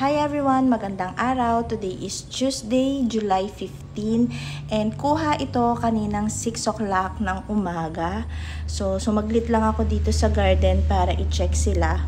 Hi everyone! Magandang araw. Today is Tuesday, July 15 and kuha ito kaninang 6 o'clock ng umaga. So sumaglit lang ako dito sa garden para i-check sila.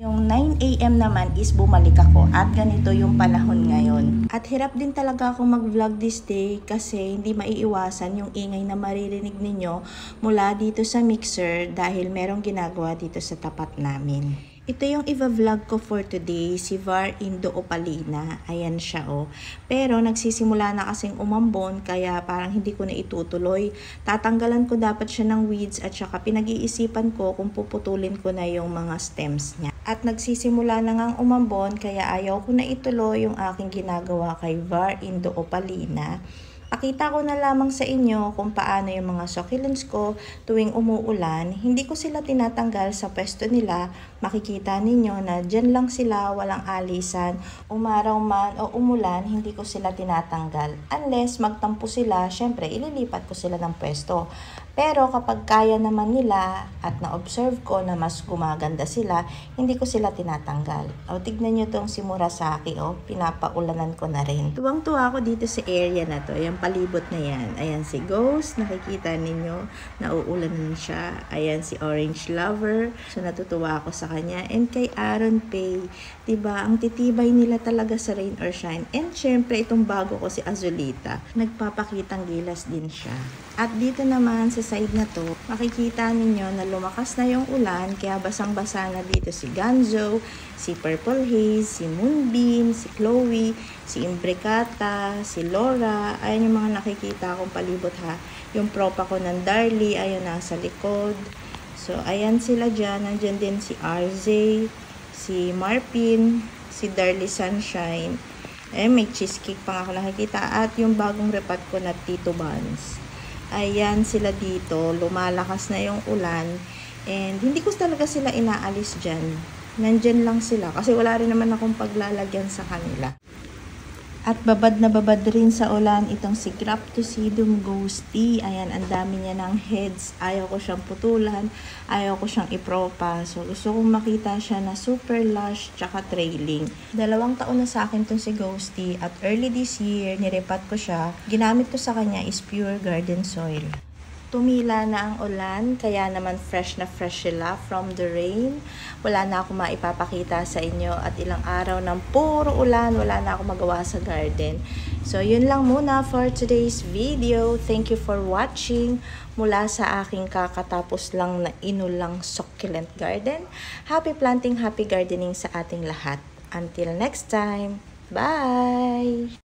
Yung 9 AM naman is bumalik ako at ganito yung panahon ngayon. At hirap din talaga akong mag-vlog this day kasi hindi maiiwasan yung ingay na maririnig ninyo mula dito sa mixer dahil merong ginagawa dito sa tapat namin. Ito yung i-vlog ko for today, si Var Indo Opalina. Ayan siya oh. Pero nagsisimula na kasing umambon kaya parang hindi ko na itutuloy. Tatanggalan ko dapat siya ng weeds at saka pinag-iisipan ko kung puputulin ko na yung mga stems niya. At nagsisimula na ngang umambon kaya ayaw ko na ituloy yung aking ginagawa kay Var Indo Opalina. Pakita ko na lamang sa inyo kung paano yung mga succulents ko tuwing umuulan. Hindi ko sila tinatanggal sa pwesto nila. Makikita ninyo na dyan lang sila, walang alisan. Umaraw man o umulan, hindi ko sila tinatanggal. Unless magtampo sila, syempre ililipat ko sila ng pwesto. Pero kapag kaya naman nila at na-observe ko na mas gumaganda sila, hindi ko sila tinatanggal. O tignan nyo tong si Murasaki, o pinapaulanan ko na rin. Tuwang-tuwa ako dito sa area na to, yung palibot na yan. Ayan si Ghost, nakikita ninyo, nauulanan siya. Ayan si Orange Lover, so natutuwa ako sa kanya. And kay Aaron Pay, diba, ang titibay nila talaga sa rain or shine. And syempre, itong bago ko si Azulita, nagpapakitang gilas din siya. At dito naman sa side na to, makikita ninyo na lumakas na yung ulan, kaya basang-basa na dito si Ganzo, si Purple Haze, si Moonbeam, si Chloe, si Imbricata, si Laura. Ayan yung mga nakikita akong palibot ha. Yung propa ko ng Darlie, ayun nasa likod. So, ayan sila dyan. Nandyan din si RZ, si Marpin, si Darlie Sunshine. May cheesecake pa nga ako nakikita. At yung bagong repat ko na Tito Buns. Ayan sila dito, lumalakas na yung ulan and hindi ko talaga sila inaalis dyan. Nandyan lang sila kasi wala rin naman akong paglalagyan sa kanila. At babad na babad rin sa ulan itong si Graptosidum Ghosty. Ayan, ang dami niya ng heads. Ayaw ko siyang putulan. Ayaw ko siyang ipropa. So, gusto kong makita siya na super lush tsaka trailing. 2 taon na sa akin itong si Ghosty. At early this year, nirepat ko siya. Ginamit ko sa kanya is pure garden soil. Tumila na ang ulan, kaya naman fresh na fresh sila from the rain. Wala na ako maipapakita sa inyo at ilang araw ng puro ulan, wala na ako magawa sa garden. So, yun lang muna for today's video. Thank you for watching mula sa aking kakatapos lang na inulang succulent garden. Happy planting, happy gardening sa ating lahat. Until next time, bye!